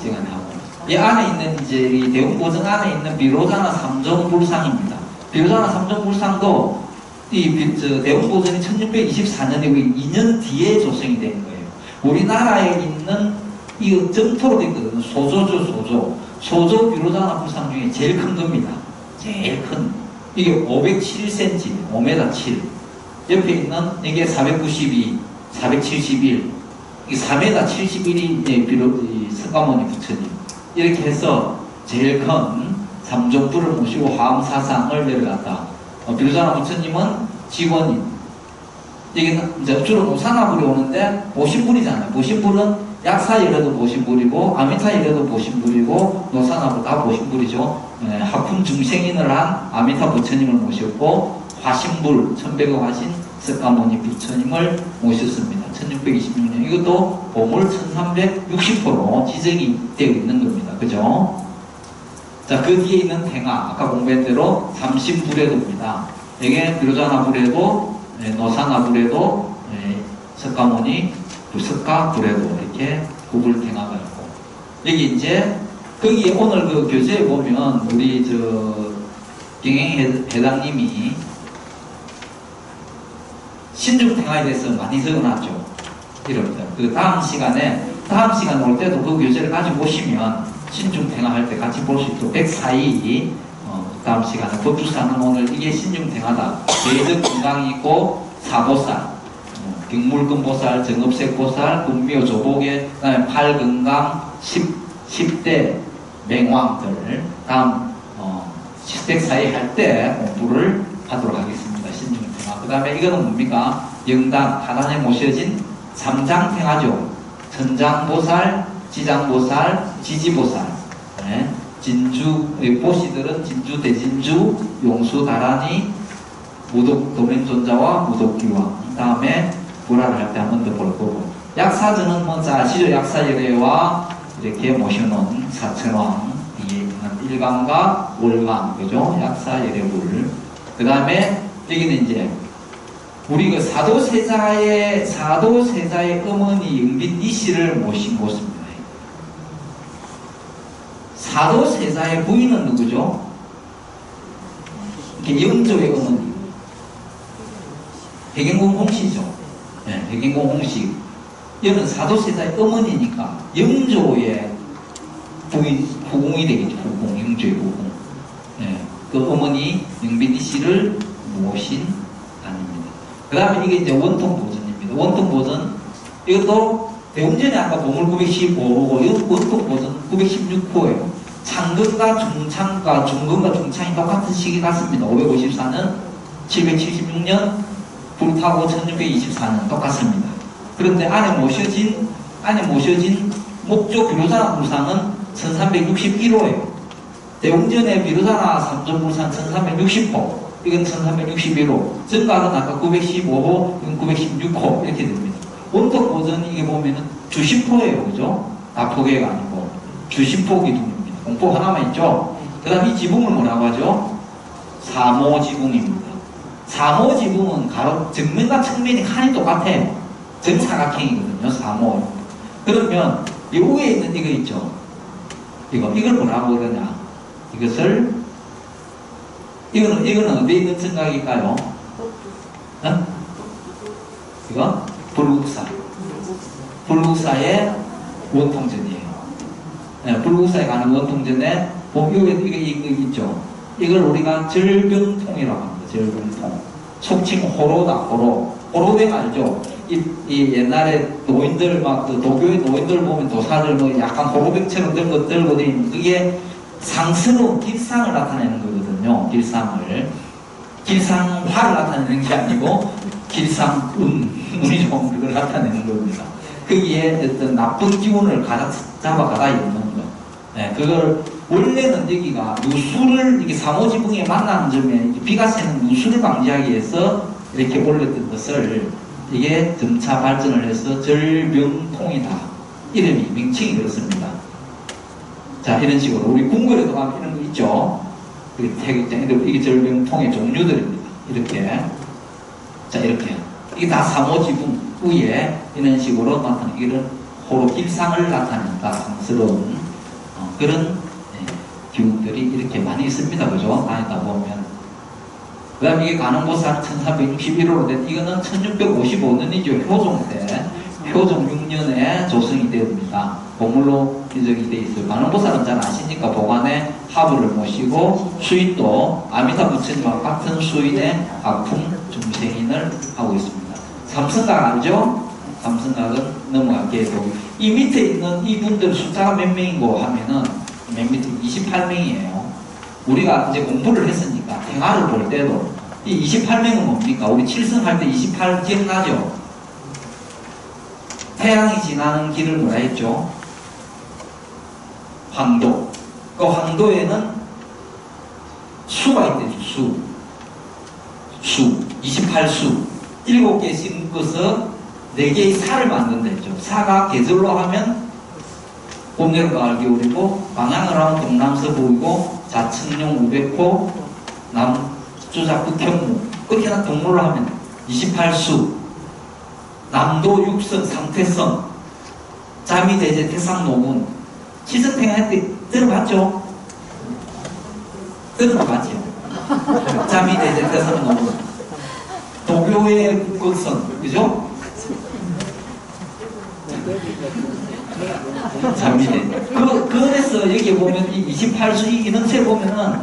시간에 하고 이 안에 있는 이제 이 대웅보전 안에 있는 비로자나 삼종불상입니다. 비로자나 삼종불상도 대웅보전이 1624년이고 2년 뒤에 조성이 된 거예요. 우리나라에 있는 이 점토로 된 거거든요. 소조죠. 소조 비로자나 불상 중에 제일 큰 겁니다. 제일 큰. 이게 507cm, 5m 7. 옆에 있는 이게 492, 471. 이게 4m 71이 석가모니 부처님. 이렇게 해서 제일 큰 삼종불을 모시고 화엄사상을 내려갔다. 비로자나 부처님은 직원인. 이게 이제 주로 노산화불이 오는데 보신불이잖아요. 보신불은 약사일에도 보신불이고 아미타일에도 보신불이고 노산화불 다 보신불이죠. 하품 중생인을 한 아미타 부처님을 모셨고 화신불 1100억 화신 석가모니 부처님을 모셨습니다. 1626년 이것도 보물 1360호로 지정이 되어 있는 겁니다. 그죠? 자, 그 뒤에 있는 탱화 아까 공부한 대로 삼신불에도입니다. 이게 비로자나불에도 노산화불에도 석가모니 석가불에도 이렇게 구불탱화가 있고 여기 이제 거기 오늘 그 교재에 보면 우리 경행회장님이 신중탱화에 대해서 많이 적어놨죠. 이럽니다. 그 다음 시간에 다음 시간 올 때도 그 교재를 가지고 오시면 신중탱화 할 때 같이 볼 수 있도록 104이 다음 시간에 법주사는 오늘 이게 신중탱화다. 대적 건강이 있고 사보살, 경물근보살, 정업색보살, 군묘 조복에 그다음에 팔건강 10대 맹왕들 다음 104이 할 때 공부를 하도록 하겠습니다. 신중탱화. 그 다음에 이거는 뭡니까? 영당 하단에 모셔진 삼장탱화죠. 천장보살, 지장보살, 지지보살. 네. 진주, 보시들은 진주, 대진주, 용수, 다란이, 무독, 도맹존자와 무독기왕. 그 다음에 불화를 할 때 한 번 더 볼 거고. 약사전은 먼저 아시죠? 약사열애와 이렇게 모셔놓은 사천왕, 이게 있는 일강과 월강, 그죠? 약사열애불. 그 다음에 여기는 이제 우리 그 사도세자의 어머니 영빈 이씨를 모신 곳입니다. 사도세자의 부인은 누구죠? 이게 영조의 어머니. 백행공 홍씨죠. 네, 백행공 홍씨. 얘는 사도세자의 어머니니까 영조의 후궁이 되겠죠. 후궁, 영조의 후궁. 네, 그 어머니 영빈이 씨를 모신 단입니다. 그 다음에 이게 이제 원통보전입니다. 원통보전, 이것도 대웅전에 아까 보물 915호고, 이거 원통보전 916호예요. 창근과 중창과 중근과 중창이 똑같은 시기 같습니다. 554년, 776년, 불타고 1624년 똑같습니다. 그런데 안에 모셔진 목조 비로자나 불상은 1361호예요. 대웅전의 비로자나 삼존불상 1360호, 이건 1361호, 정각은 아까 915호, 이건 916호 이렇게 됩니다. 원통 보전이 이게 보면은 주시포예요, 그죠? 다포개가 아니고 주시포 기둥입니다. 공포 하나만 있죠. 그 다음 이 지붕을 뭐라고 하죠? 사모지붕입니다. 사모지붕은 가로 정면과 측면이 칸이 똑같아요. 정사각형이거든요. 사모. 그러면 이 위에 있는 이거 있죠. 이걸 뭐라고 그러냐? 이거는 어디에 있는 정각일까요? 이거 불국사의 원통전이에요. 네, 불국사에 가는 원통전에 이게 있죠. 이걸 우리가 절병통이라고 합니다. 절병통. 속칭 호로다. 호로뱅 알죠? 이 옛날에 노인들 그 도교의 노인들 보면 도사들 뭐 약간 호로뱅처럼 들고 다니는 그게 상스러운 길상을 나타내는 거거든요. 길상화를 나타내는 게 아니고 운이 좋은 그걸 나타내는 겁니다. 거기에 어떤 나쁜 기운을 잡아가다 있는 거. 네, 그걸 원래는 여기가 누수를 이게 사모지붕에 만나는 점에 비가 새는 누수를 방지하기 위해서 이렇게 올렸던 것을 이게 점차 발전을 해서 절병통이다. 이름이 명칭이 그렇습니다. 자, 이런 식으로 우리 궁궐에도 가면 이런 거 있죠. 이게 절병통의 종류들입니다. 이렇게. 자, 이렇게. 이게 다 사모지붕 위에 이런 식으로 나타나는 이런 호로 길상을 나타낸다. 상스러운 그런 기운들이 이렇게 많이 있습니다. 그죠? 다니다 보면. 그 다음에 이게 가능보살 1361호로 된 이거는 1655년이죠. 효종 때. 효종 6년에 조성이 됩니다. 보물로 기적이 돼 있어요. 가능보살은 잘 아시니까 보관에 하부를 모시고 수인도 아미타 부처님과 같은 수인의 아품 중생인을 하고 있습니다. 삼성각 알죠? 삼성각은 넘어갈게요. 이 밑에 있는 이분들 숫자가 몇 명이고 하면은 맨 밑에 28명이에요. 우리가 이제 공부를 했으니까 행화를 볼 때도 이 28명은 뭡니까? 우리 칠성할 때 28 기억나죠? 태양이 지나는 길을 뭐라 했죠? 황도. 그 황도에는 수가 있대죠. 수. 28수. 7개 싱긋서 4개의 사를 만든다죠. 사가 계절로 하면 봄, 여름, 가을, 겨울이고 방향을 하면 동남서북이고 자측용 500호 남주작 북현무 그렇게 난 동물로 하면 28수 남도 육선 상태성 자미대제 태상노문 시승탱할 때 들어봤죠? 들어봤죠? 자미대제 태상노문 도교의 국선 그죠? 3mm. 그래서 여기 보면 이 28수 이 인원세 보면은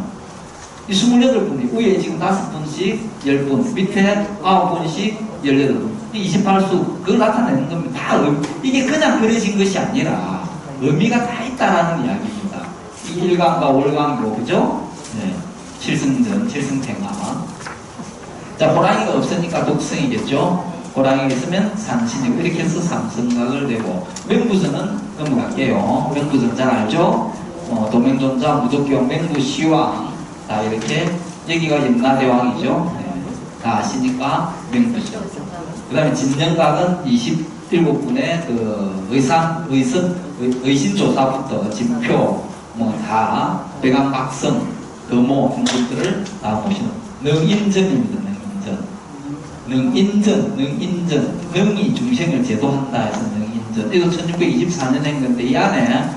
이 28분이 위에 지금 5분씩 10분, 밑에 9분씩 18분. 이 28수 그걸 나타내는 겁니다. 이게 그냥 그려진 것이 아니라 의미가 다 있다라는 이야기입니다. 이 일강과 월강이고 그죠? 네. 칠승전, 칠승탱화. 자, 호랑이가 없으니까 독성이겠죠? 호랑이가 있으면 산신이고 이렇게 해서 삼성각을 내고 맹부선은 넘어갈게요. 맹부선 잘 알죠? 도맹존자, 무적경, 맹부시왕 다 이렇게 여기가 염라대왕이죠. 네. 다 아시니까 맹부선. 그 다음에 진정각은 27분의 그 의신조사부터 진표 뭐 다 백암박성 금호 이런 것들을 다 모시는 능인전입니다. 능인전 능이 중생을 제도한다 해서 능인전. 이거 1624년에 한 건데 이 안에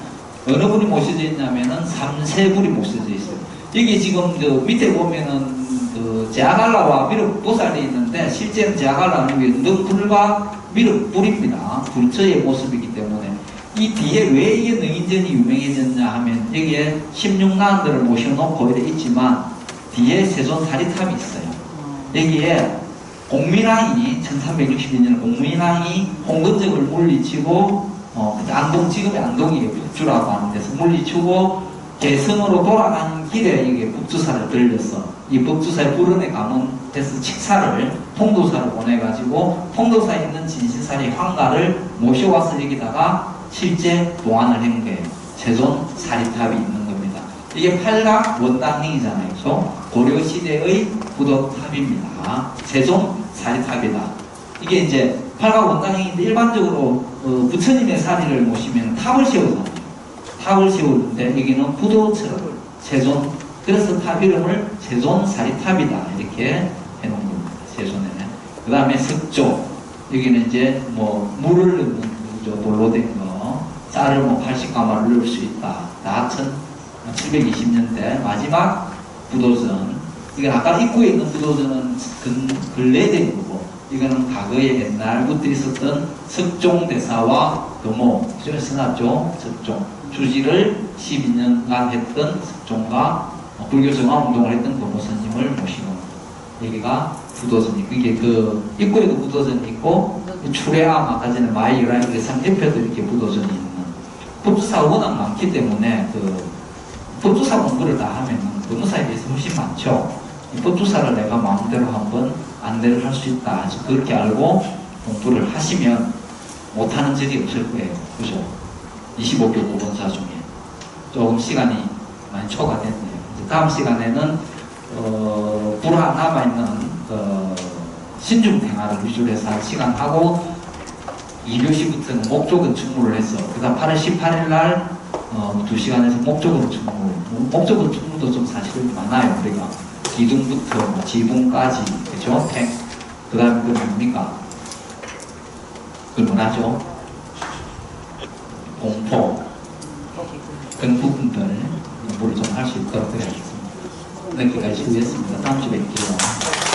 어느 분이 모셔져 있냐면은 삼세불이 모셔져 있어요. 여기 지금 저 밑에 보면은 그 제아갈라와 미륵보살이 있는데 실제는 제아갈라는 게 능불과 미륵불입니다. 불처의 모습이기 때문에 이 뒤에 왜 이게 능인전이 유명해졌냐 하면 여기에 16난들을 모셔놓고 이렇게 있지만 뒤에 세존 사리탑이 있어요. 여기에 공민왕이 1362년 공민왕이 홍건적을 물리치고 안동 지금의 안동이 북주라고 하는 데서 물리치고 개성으로 돌아가는 길에 이게 북주사를 들렸어. 이 북주사에 불은에 가문해서 칙사를 통도사를 보내가지고 통도사에 있는 진신사리 황가를 모셔와서 여기다가 실제 도안을 한 거예요. 세존 사리탑이 있는 겁니다. 이게 팔각 원당행이잖아요. 그래서 고려시대의 부덕탑입니다. 세존 사리탑이다. 이게 이제 팔각 원당행인데 일반적으로 부처님의 사리를 모시면 탑을 세우잖아요. 탑을 세우는데 여기는 부도처럼 세존, 그래서 탑 이름을 세존 사리탑이다 이렇게 해놓은 겁니다. 세존에. 그 다음에 석조, 여기는 이제 뭐 물을 넣는 돌로 된 거, 쌀을 뭐 80가마를 넣을 수 있다. 다 1720년대 마지막 부도전. 이건 아까 입구에 있는 부도전은 근래된 거고, 이거는 과거에 옛날부터 있었던 석종대사와 금호, 그중에 써놨죠. 석종. 주지를 12년간 했던 석종과 불교 정화운동을 했던 금호 스님을 모시는 여기가 부도전이. 이게 그 입구에도 부도전이 있고, 출애암 아까 전에 마이유라인 의상 옆에도 이렇게 부도전이 있는. 법주사가 워낙 많기 때문에 그 법주사 공부를 다 하면 법무사에 비해서 훨씬 많죠. 이 법주사를 내가 마음대로 한번 안내를 할 수 있다. 그래서 그렇게 알고 공부를 하시면 못하는 적이 없을 거예요. 그죠? 25교 고본사 중에. 조금 시간이 많이 초과됐네요. 다음 시간에는 불화 남아있는 신중탱화를 위주로 해서 할 시간하고 2교시부터는 목조근 충무를 했어. 그 다음 8월 18일 날 2시간에서 목조근 충무. 목조근 충무도 좀 사실은 많아요. 우리가 기둥부터 뭐 지붕까지, 그죠? 그 다음에 그 뭡니까? 그걸 뭐라죠? 공포. 그런 부분들 공부를 좀 할 수 있도록 하겠습니다. 여기까지 하겠습니다. 다음 주에 뵐게요.